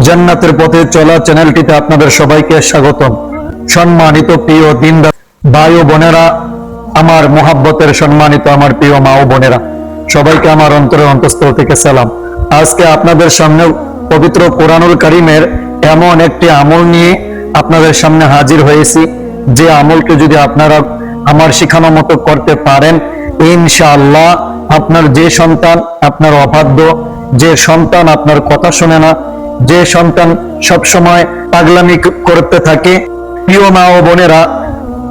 জান্নাতের পথে চলা চ্যানেলটিতে আপনাদের সবাইকে স্বাগতম। সম্মানিত প্রিয় দিনদার ভাই ও বোনেরা, আমার মোহাব্বতের সম্মানিত আমার প্রিয় মা ও বোনেরা, সবাইকে আমার অন্তরের অন্তঃস্থল থেকে সালাম। আজকে আপনাদের সামনে পবিত্র কোরআনুল কারীমের এমন একটি আমল নিয়ে আপনাদের সামনে হাজির হয়েছি, যে আমলকে যদি আপনারা আমার শেখানো মতো করতে পারেন, ইনশাআল্লাহ আপনার যে সন্তান আপনার অবাধ্য, যে সন্তান আপনার কথা শোনে না, যে সন্তান সব সময় পাগলামি করতে থাকে, প্রিয় মা ও বোনেরা,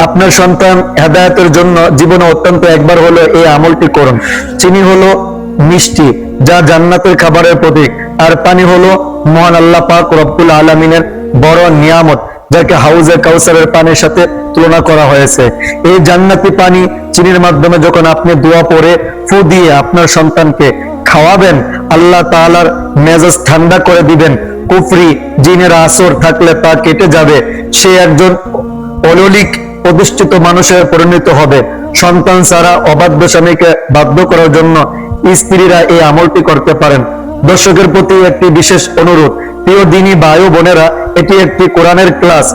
আপনার সন্তান হেদায়েতের জন্য জীবনে অত্যন্ত একবার হলো এই আমলটি করুন। চিনি হলো মিষ্টি, যা জান্নাতের খাবারের প্রতীক, আর পানি হলো মহান আল্লাহ পাক রব্বুল আলামিনের বড় নিয়ামত, যাকে হাউজে কাউসারের পানির সাথে তুলনা করা হয়েছে। এই জান্নাতি পানি চিনির মাধ্যমে যখন আপনি দোয়া পড়ে ফু দিয়ে আপনার সন্তানকে খাওয়াবেন, আল্লাহ তাআলার মেজাজ ঠান্ডা করে দিবেন। কুফরি জিনের আসর থাকলে তা কেটে যাবে, সে একজন অলৌকিক প্রতিষ্ঠিত মানুষের পরিণত হবে। সন্তান ছাড়া অবাধ্য স্বামীকে বাধ্য করার জন্য স্ত্রীরা এই আমলটি করতে পারেন। দর্শকের প্রতি একটি বিশেষ অনুরোধ, প্রিয় দিনী ভাই ও বোনেরা, এটি একটি কোরআনের ক্লাস।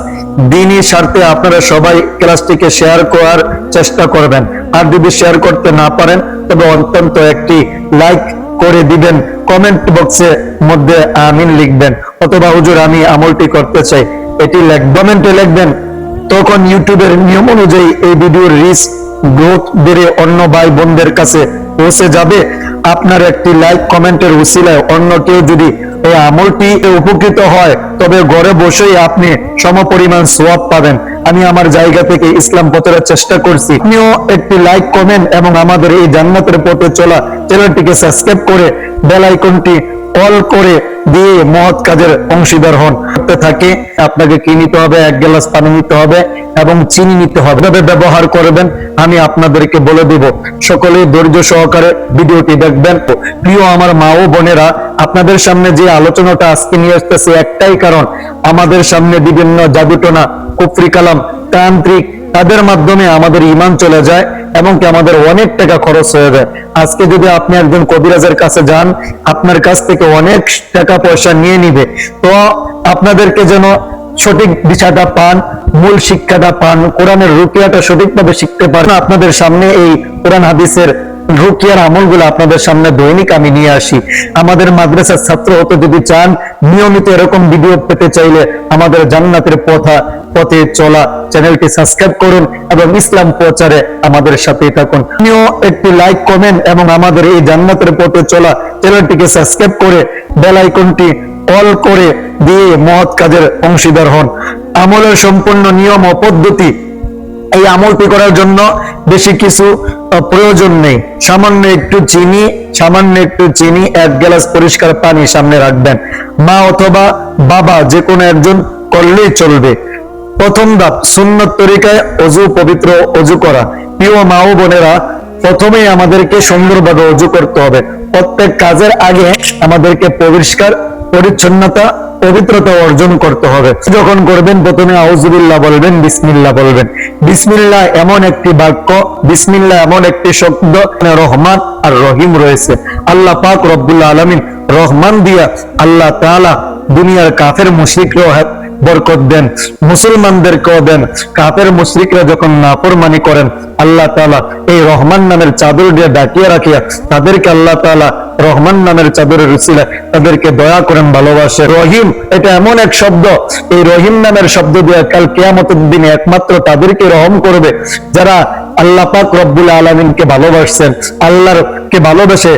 দিনী স্বার্থে আপনারা সবাই ক্লাসটিকে শেয়ার করার চেষ্টা করবেন, আর যদি শেয়ার করতে না পারেন তবে অন্তত একটি লাইক করে দিবেন, কমেন্ট বক্সে মধ্যে আমিন লিখবেন, অথবা হুজুর আমি আমলটি করতে চাই এটি কমেন্টে লিখবেন। তখন ইউটিউবের নিয়ম অনুযায়ী এই ভিডিওর রিচ গ্রোথ বেড়ে অন্য ভাই বোনদের কাছে পৌঁছে যাবে। আপনার একটি লাইক কমেন্টের উসিলায় অন্য কেউ যদি এই আমলটি উপকৃত হয়, তবে ঘরে বসেই আপনি সমপরিমাণ সওয়াব পাবেন। আমি আমার জায়গা থেকে ইসলাম প্রচারের চেষ্টা করছি। আপনিও একটি লাইক কমেন্ট এবং আমাদের এই জান্নাতের পথে চলা চ্যানেলটিকে সাবস্ক্রাইব করে বেল আইকনটি অল করে দিয়ে মহৎ কাজের অংশীদার হন। করতে থাকে আপনাকে কি নিতে হবে, 1 গ্লাস পানি নিতে হবে এবং চিনি নিতে হবে। কিভাবে ব্যবহার করবেন আমি আপনাদেরকে বলে দেব, সকলেই ধৈর্য সহকারে ভিডিওটি দেখবেন। প্রিয় আমার মা ও বোনেরা, আপনাদের সামনে যে আলোচনাটা আজকে নিয়ে আসতেছে একটাই কারণ, আমাদের সামনে বিভিন্ন জাদুটোনা, কুফরি কালাম, তান্ত্রিক, তাদের মাধ্যমে আমাদের ঈমান চলে যায় এবং কি আমাদের অনেক টাকা খরচ হয়ে যায়। আজকে যদি আপনি একজন কবিরাজের কাছে যান, আপনার কাছ থেকে অনেক টাকা পয়সা নিয়ে নিবে। তো আপনাদেরকে যেন সঠিক দিশাটা পান, মূল শিক্ষাটা পান, কোরআনের রুকিয়াটা সঠিকভাবে শিখতে পারেন, আপনাদের সামনে এই কোরআন হাদিসের রুকিয়ার আমলগুলো আপনাদের সামনে দৈনিক আমি নিয়ে আসি। আমাদের মাদ্রাসার ছাত্র হতে যদি চান, নিয়মিত এরকম ভিডিও পেতে চাইলে আমাদের জান্নাতের পথে চলা চ্যানেলটি সাবস্ক্রাইব করুন এবং ইসলাম প্রচারে আমাদের সাথে থাকুন। আপনিও একটি লাইক কমেন্ট এবং আমাদের এই জান্নাতের পথে চলা চ্যানেলটিকে সাবস্ক্রাইব করে বেল আইকনটি অল করে দিয়ে মহৎ কাজের অংশীদার হন। আমলের সম্পূর্ণ নিয়ম ও পদ্ধতি, এই আমলটি করার জন্য বেশি কিছু প্রয়োজন নেই। সামান্য একটু চিনি 1 গ্লাস পরিষ্কার পানি সামনে রাখবেন। মা অথবা বাবা যে কোনো একজন করলেই চলবে। প্রথম ধাপ, সুন্নত তরিকায় পবিত্র অজু করা। প্রিয় মা ও বোনেরা, প্রথমেই আমাদেরকে সুন্দরভাবে অজু করতে হবে। প্রত্যেক কাজের আগে আমাদেরকে পরিচ্ছন্নতা, পবিত্রতা অর্জন করতে হবে। যখন করবেন প্রথমে আউযুবিল্লাহ বলবেন, বিসমিল্লাহ বলবেন। বিসমিল্লাহ এমন একটি বাক্য, বিসমিল্লাহ এমন একটি শব্দ, রহমান আর রহিম রয়েছে। আল্লাহ পাক রব্বুল আলামিন রহমান দিয়া আল্লাহ তাআলা দুনিয়ার কাফের মুশরিকরাও বরকত দেন, মুসলমানদেরকেও দেন। কাফের মুশরিকরা যখন নাফরমানি করেন, আল্লাহ তাআলা এই রহমান নামের চাদর দিয়ে ডাকিয়ে রাখিয়া তাদেরকে আল্লাহ তাআলা রহমান নামের চাদরের উসিলায় তাদেরকে দয়া করেন, ভালোবাসে। রহিম এটা এমন এক শব্দ, এই রহিম নামের শব্দ দিয়ে কাল কিয়ামতের দিনে একমাত্র তাদেরকে রহম করবে যারা আল্লাহ পাক রব্বুল আলামিনকে ভালোবাসছেন, আল্লাহকে ভালোবেসে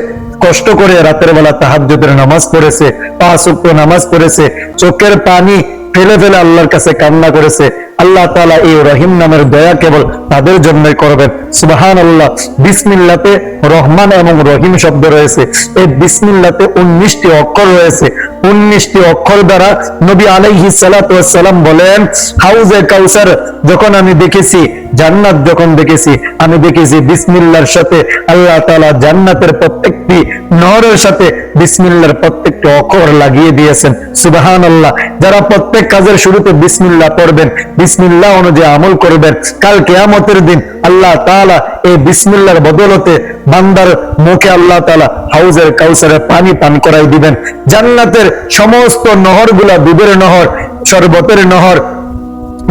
কষ্ট করে রাতের বেলা তাহাজ্জুদের নামাজ পড়েছে, 5 ওয়াক্ত নামাজ পড়েছে, চোখের পানি ফেলে ফেলে আল্লাহর কাছে কান্না করেছে। আল্লাহ তাআলা এই রহিম নামের দয়া কেবল তাদের জন্যই করবেন। সুবহানাল্লাহ। বিসমিল্লাহতে রহমান এবং রহিম শব্দ রয়েছে। এই বিসমিল্লাহতে 19টি অক্ষর রয়েছে। 19টি অক্ষর দ্বারা নবী আলাইহিস সালাতু ওয়াস সালাম বলেন, হাউজে কাউসার যখন আমি দেখেছি, জান্নাত যখন দেখেছি, আমি দেখেছি বিসমিল্লাহর সাথে আল্লাহ তাআলা জান্নাতের প্রত্যেকটি প্রত্যেকটি নহরের সাথে বিসমিল্লাহর প্রত্যেকটি অক্ষর লাগিয়ে দিয়েছেন। সুবহানাল্লাহ। যারা প্রত্যেক কাজের শুরুতে বিসমিল্লাহ পড়বেন, বিসমিল্লাহ অনুযায়ী আমল করবেন, কাল কিয়ামতের দিন আল্লাহ তাআলা এই বিসমিল্লাহর বদলতে বান্দার মুখে আল্লাহ তাআলা হাউজের কাউসারের পানি পান করাই দিবেন। জান্নাতের সমস্ত নহরগুলা, দুধের নহর, শরবতের নহর,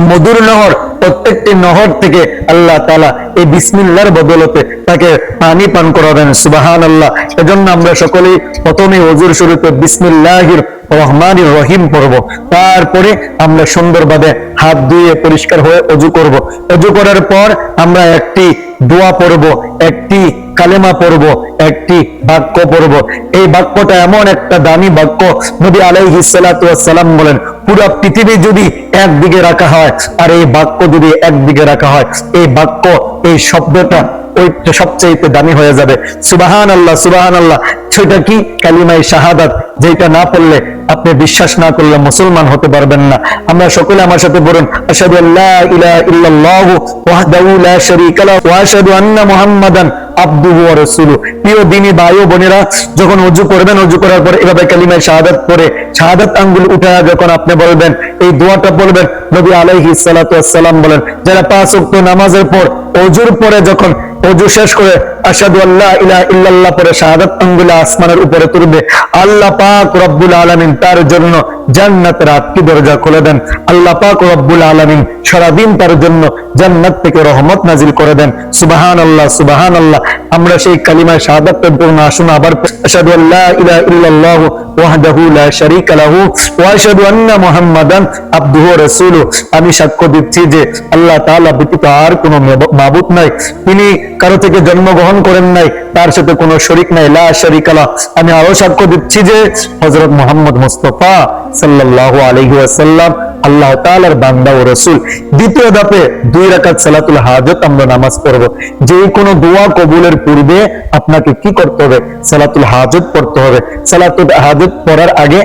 মধুর নহর, প্রত্যেকটি নহর থেকে আল্লাহ তাআলা এই বিসমিল্লাহর বদলতে তাকে পানি পান করাবেন। সুবহানাল্লাহ। এজন্য আমরা সকলেই প্রথমে ওযুর শুরুতে বিসমিল্লাহির রহমানির রহিম পড়ব, তারপরে আমরা সুন্দরভাবে হাত ধুয়ে পরিষ্কার হয়ে ওযু করব। ওযু করার পর আমরা একটি দোয়া পড়ব, একটি কালেমা পড়ব, একটি বাক্য পড়ব। এই বাক্যটা এমন একটা দামি বাক্য, নবী আলাইহিস সালাতু ওয়াস সালাম বলেন, পুরো পৃথিবী যদি একদিকে রাখা হয় আর এই বাক্য যদি একদিকে রাখা হয়, এই বাক্য, এই শব্দটা ওইটা সবচেয়ে দামি হয়ে যাবে। সুবহানাল্লাহ, সুবহানাল্লাহ। সেটা কি? কালিমায়ে শাহাদাত, যেটা না পড়লে, আপনি বিশ্বাস না করলে মুসলমান হতে পারবেন না। আমরা সকলে আমার সাথে বলুন, আশহাদু আল্লা ইলাহা ইল্লাল্লাহু ওয়াহদাহু লা শারীকা লাহু ওয়া আশহাদু আন্না মুহাম্মাদান আবদুহু ওয়া রাসূলুহু। প্রিয় দ্বীনী ভাই ও বোনেরা, যখন ওযু করবেন, ওযু করার পর এভাবে কালিমায়ে শাহাদাত পড়ে শাহাদাত আঙ্গুল উঠায়া যখন আপনি বলবেন, এই দোয়াটা বলবেন, নবী আলাইহিস সালাতু ওয়াস সালাম বলেন, যারা 5 ওয়াক্ত নামাজের পর ওযুর পরে যখন ওযু শেষ করে আশহাদু আল্লা ইলাহা ইল্লাল্লাহ পরে শাহাদাত আঙ্গুল আসমানের উপরে তুলবে, আল্লাহ পাক রব্বুল আলামিন তার জন্য জান্নাতের 8টি দরজা খুলে দেন। আল্লাহ পাক রব্বুল আলামিন সারা দিন তার জন্য জান্নাত থেকে রহমত নাজিল করে দেন। সুবহানাল্লাহ, সুবহানাল্লাহ। আমরা সেই কালিমা শাহাদাত পড়ব। আসুন আবার, আশহাদু আল্লা ইলাহা ইল্লাল্লাহু ওয়াহদাহু লা শারীকা লাহু ওয়া আশহাদু আন্না মুহাম্মাদান আবদুহু ওয়া রাসূলুহু। আমি সাক্ষ্য দিচ্ছি যে আল্লাহ তাআলা ব্যতীত আর কোনো মাবুদ নাই, তিনি কারো থেকে জন্মগ্রহণ করেন নাই, তার সাথে কোনো শরীক নাই, লা শারীকা লাহু। আমি আরো সাক্ষ্য দিচ্ছি যে হযরত মুহাম্মদ মুস্তাফা সাল্লাল্লাহু আলাইহি ওয়াসাল্লাম আল্লাহ তাআলার বান্দা ও রাসূল। দ্বিতীয় ধাপে 2 রাকাত সালাতুল হাজত আমরা নামাজ পড়ব। যে কোনো দোয়া কবুলের পূর্বে আপনাকে কি করতে হবে? সালাতুল হাজত পড়তে হবে। সালাতুল হাজত পড়ার আগে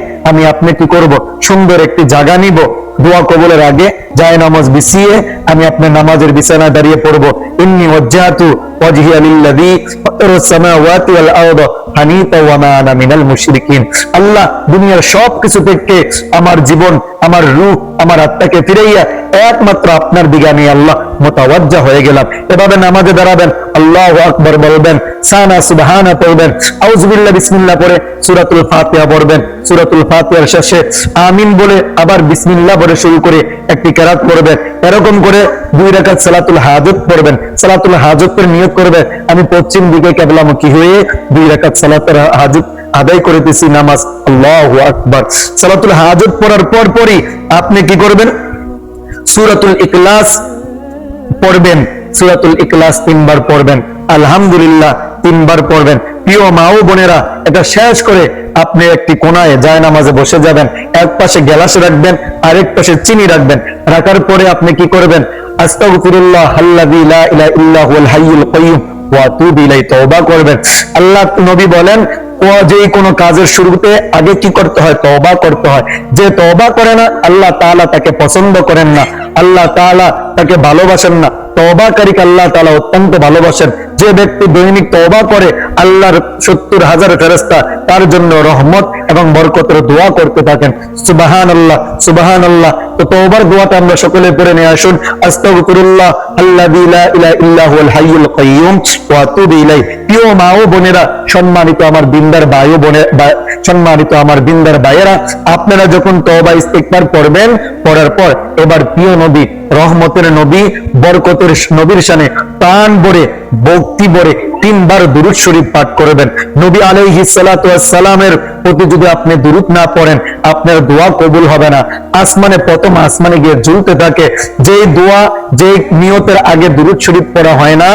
আপনি কি করব? সুন্দর একটি জায়গা নিব। দোয়া কবুলের আগে জায়নামাজ বিছিয়ে আমি আপনার নামাজের বিছানায় দাঁড়িয়ে পড়ব, ইন্নী ওয়াজ্জাহতু ওয়াজহিয়া লিল্লাযী ফাতারাস সামাওয়াতি ওয়াল আরদ হানিফা ওয়া মা আনা মিনাল মুশরিকিন। আল্লাহ, দুনিয়ার সব কিছু থেকে আমার জীবন, আমার রূহ, আমার আত্মাকে ফিরাইয়া একমাত্র আপনার দিকে আমি আল্লাহ মুতাওয়াজ্জা হয়ে গেলাম। এভাবে নামাজে দাঁড়াবেন, আল্লাহু আকবার বলবেন, সানা সুবহানা পড়বেন, আউযু বিল্লাহ বিসমিল্লাহ পড়ে সূরাতুল ফাতিহা পড়বেন। সূরাতুল ফাতিহার শেষে আমিন বলে আবার বিসমিল্লাহ বলে শুরু করে একটি কিরাত পড়বেন। এরকম করে 2 রাকাত সালাতুল হাজত পড়বেন। সালাতুল হাজতের নিয়ত করবেন, আমি পশ্চিম দিকে কিবলামুখী হয়ে 2 রাকাত সালাতুল হাজত আদায় করিতেছি নামাজ। আল্লাহু আকবার। সালাতুল হাজত পড়ার পরই আপনি কি করবেন? সূরাতুল ইখলাস পড়বেন। সূরাতুল ইখলাস 3 বার পড়বেন, আলহামদুলিল্লাহ 3 বার পড়বেন। প্রিয় মা ও বোনেরা, এটা শেষ করে আপনি একটি কোণায় জায়নামাজে বসে যাবেন। এক পাশে গ্লাস রাখবেন, আরেক পাশে চিনি রাখবেন। রাখার পরে আপনি কি করবেন? আস্তাগফিরুল্লাহ আল্লাযী লা ইলাহা ইল্লা হুয়াল হাইয়ুল কাইয়্যুম ওয়া আতুবু ইলাইহি, তওবা করবেন। আল্লাহ নবী বলেন, যে কোনো কাজের শুরুতে আগে কি করতে হয়? তওবা করতে হয়। যে তওবা করে না, আল্লাহ তাআলা তাকে পছন্দ করেন না, আল্লাহ তাআলা তাকে ভালোবাসেন না। তওবাকারীকে আল্লাহ তাআলা অত্যন্ত ভালোবাসেন। যে ব্যক্তি দৈনিক তওবা করে, আল্লাহর 70,000 ফেরেশতা তার জন্য রহমত এবং বরকতের দোয়া করতে থাকেন। সুবহানাল্লাহ, সুবহানাল্লাহ। তো তওবার দোয়াটা আমরা সকলে পড়ে নিয়ে আসুন। আস্তাগফিরুল্লাহ আল্লাযী লা ইলাহা ইল্লা হুয়াল হাইয়ুল কাইয়্যুম ওয়া আতুবু ইলাইহি। প্রিয় মা ও বোনেরা, সম্মানিত আমার দিনদার ভাই ও বোনেরা, সম্মানিত আমার দিনদার ভাইয়েরা, আপনারা যখন তওবা ইস্তিগফার পড়বেন, পড়ার পর এবার প্রিয় নবী, রহমতের নবী, বরকতের নবীর শানে প্রাণ ভরে, ভক্তি ভরে 3 বার দুরূদ শরীফ পাঠ করবেন। নবী আলাইহিস সালাতু ওয়াস সালামের প্রতি যদি আপনি দুরূদ না পড়েন, আপনার দোয়া কবুল হবে না। প্রথম আসমানে গিয়ে ঝুলতে থাকে। যে দোয়া, যে নিয়তের আগে দুরূদ শরীফ পড়া হয় না,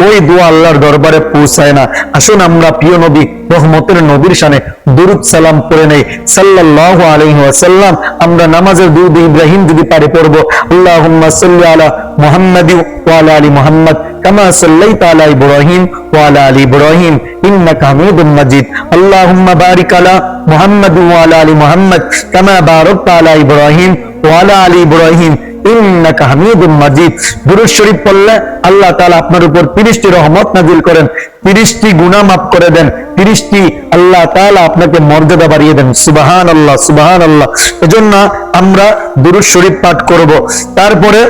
ওই দোয়া আল্লাহর দরবারে পৌঁছায় না। আসুন আমরা প্রিয় নবী, রহমতের নবীর শানে দুরূদ সালাম পড়ে নেই, সাল্লাল্লাহু আলাইহি ওয়াসাল্লাম। আমরা নামাজের দুরূদ ইব্রাহিম যদি পারি পড়ব, আল্লাহুম্মা সাল্লি আলা মুহাম্মাদি ওয়া আলা আলি মুহাম্মাদ কামা সাল্লাইতা আলা ইব্রাহিম ওয়া আলা আলি ইব্রাহিম ইন্নাকা হামিদুম মাজিদ। আল্লাহুম্মা বারিক আলা মুহাম্মাদি ওয়া আলা আলি মুহাম্মাদ কামা বারাকতা আলা ইব্রাহিম ওয়া আলা আলি ইব্রাহিম ইন্নাকা হামিদুম মাজিদ। দুরূদ শরীফ পড়লে আল্লাহ তাআলা আপনার উপর 30টি রহমত নাযিল করেন, 30টি গুনাহ মাফ করে দেন, 30টি আল্লাহ তাআলা আপনাকে মর্যাদা বাড়িয়ে দেন। সুবহানাল্লাহ, সুবহানাল্লাহ। এজন্য আমরা দুরূদ শরীফ পাঠ করব। তারপরে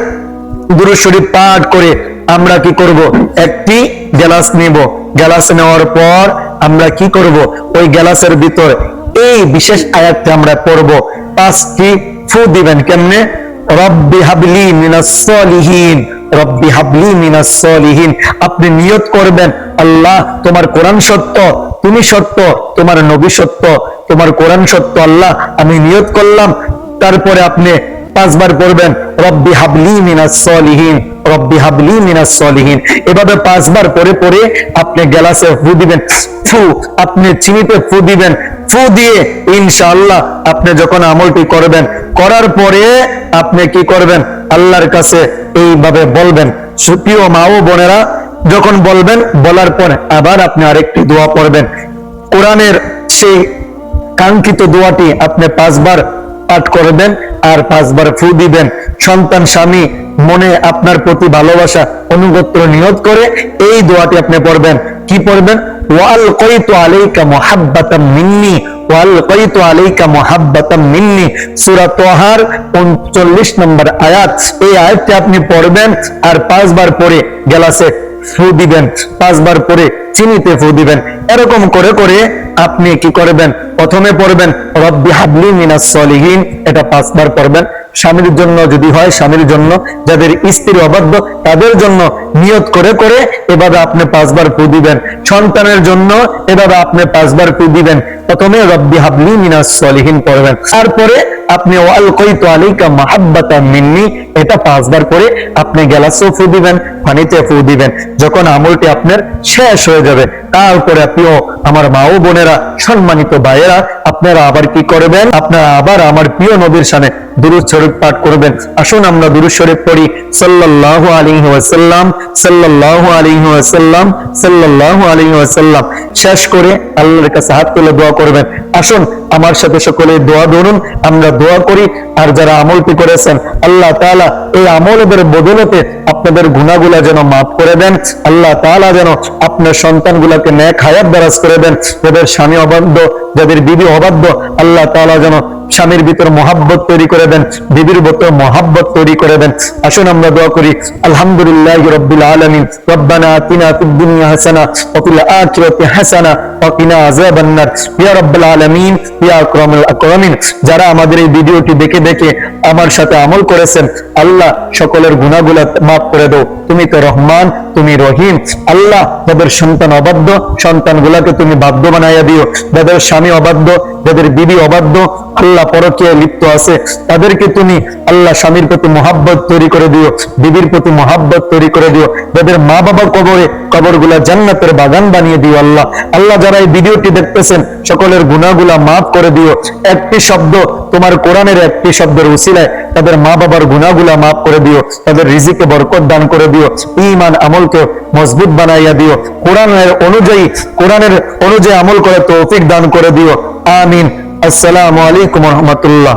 দুরূদ শরীফ পাঠ করে আমরা কি করব? একটি গ্লাস নিব। গ্লাস নেওয়ার পর আমরা কি করব? ওই গ্লাসের ভিতর এই বিশেষ আয়াতটি আমরা পড়ব। 5টি ফু দিবেন। কেমনে? রব্বি হাবলি মিনাস সলিহিন, রব্বি হাবলি মিনাস সলিহিন। আপনি নিয়ত করবেন, আল্লাহ তোমার কোরআন সত্য, তুমি সত্য, তোমার নবী সত্য, তোমার কোরআন সত্য, আল্লাহ আমি নিয়ত করলাম। তারপরে আপনি 5 বার পড়বেন রব্বি হাবলি মিনাস সলিহিন, রব্বি হাবলি মিনাস সলিহিন। এভাবে 5 বার পড়ে পড়ে আপনি গ্লাসে ফু দিবেন। ফু, আপনি চিনিতে ফু দিবেন। ফু দিয়ে ইনশাআল্লাহ আপনি যখন আমলটি করবেন, করার পরে আপনি কি করবেন? আল্লাহর কাছে এইভাবে বলবেন। সুপ্রিয় মা ও বোনেরা, যখন বলবেন, বলার পর আবার আপনি আরেকটি দোয়া পড়বেন। কোরআনের সেই কাঙ্ক্ষিত দোয়াটি আপনি 5 বার পাঠ করবেন আর 5 বার ফু দিবেন। সন্তান, স্বামী মনে আপনার প্রতি ভালোবাসা, অনুগত্য নিয়ত করে এই দোয়াটি আপনি পড়বেন। কি পড়বেন? ওয়ালকাইতু আলাইকা মুহাব্বাতাম মিন্নি, ওয়ালকাইতু আলাইকা মুহাব্বাতাম মিন্নি। সূরা তাহার 39 নম্বর আয়াত। এই আয়াতটি আপনি পড়বেন আর 5 বার পরে গ্লাসে ফু দিবেন, 5 বার পরে চিনিতে ফু দিবেন। এরকম করে করে আপনি কি করবেন? প্রথমে পড়বেন রব্বি হাবলি মিনাস সলিহিন, এটা 5 বার পড়বেন। স্বামীর জন্য যদি হয় স্বামীর জন্য, যাদের স্ত্রী অবাধ্য তাদের জন্য নিয়ত করে করে এভাবে আপনি 5 বার ফু দিবেন। সন্তানের জন্য এভাবে আপনি 5 বার ফু দিবেন। প্রথমে রব্বি হাবলি মিনাস সলিহিন পড়বেন, তারপরে আপনি ওয়ালকাইতু আলাইকা মুহাব্বাতাম মিন্নি, এটা 5 বার পরে আপনি গ্লাসে ফু দিবেন, পানিতে ফু দিবেন। যখন আমলটি আপনার শেষ হয়ে যাবে, তারপরে প্রিয় আমার মা ও বোনেরা, সম্মানিত ভাইয়েরা, আপনারা আবার কি করবেন? আপনারা আবার আমার প্রিয় নবীর শানে দুরূদ শরীফ পাঠ করবেন। আসুন আমরা দুরূদ শরীফ পড়ি। সাল্লাল্লাহু আলাইহি ওয়াসাল্লাম, সাল্লাল্লাহু আলাইহি ওয়াসাল্লাম, সাল্লাল্লাহু আলাইহি ওয়াসাল্লাম। শেষ করে আল্লাহর কাছে হাত তুলে দোয়া করবেন। আসুন আমার সাথে সকলে দোয়া ধরুন, আমরা দোয়া করি। আর যারা আমলটি করেছেন, আল্লাহ তাআলা এই আমলের বদলতে আপনাদের গুনাহগুলা যেন মাফ করে দেন। আল্লাহ তাআলা যেন আপনার সন্তানগুলোকে নেক হায়াত দারাজ করে দেন। যাদের স্বামী অবাধ্য, যাদের বিবি অবাধ্য, আল্লাহ তাআলা যেন স্বামীর ভিতর মহাব্বত তৈরি করে দেন, বিবির ভিতর মহাব্বত তৈরি করে দেন। আসুন আমরা দোয়া করি। আলহামদুলিল্লাহি রাব্বিল আলামিন, রব্বানা আতিনা ফিদ দুনিয়া হাসানা ওয়া ফিল আখিরাতি হাসানা ওয়া কিনা আযাবান নার। ইয়া রাব্বুল আলামিন, ইয়া আকরামুল আকরামিন। যারা আমাদের এই ভিডিওটি দেখে দেখে আমার সাথে আমল করেছেন, আল্লাহ সকলের গুনাহগুলো মাফ করে দাও। তুমি তো রহমান, তুমি রহিম। আল্লাহ যাদের সন্তান অবাধ্য, সন্তানগুলোকে তুমি বাধ্য বানাইয়া দিও। যাদের স্বামী অবাধ্য, যাদের বিবি অবাধ্য, আল্লাহ পরকীয়ায় লিপ্ত আছে, তাদেরকে তুমি আল্লাহ স্বামীর প্রতি মহাব্বত তৈরি করে দিও, বিবির প্রতি মহাব্বত তৈরি করে দিও। যাদের মা বাবা কবরে, কবরগুলা জান্নাতের বাগান বানিয়ে দিও আল্লাহ। আল্লাহ যারা এই ভিডিওটি দেখতেছেন, সকলের গুনাহগুলা মাফ করে দিও। একটি শব্দ, তোমার কোরআনের একটি শব্দের উসিলায় তাদের মা বাবার গুনাহগুলা মাফ করে দিও, তাদের রিজিকে বরকত দান করে দিও, ঈমান আমলকে মজবুত বানাইয়া দিও। কোরআনের অনুযায়ী আমল করে তৌফিক দান করে দিও। আমিন। আসসালামু আলাইকুম ওয়া রাহমাতুল্লাহ।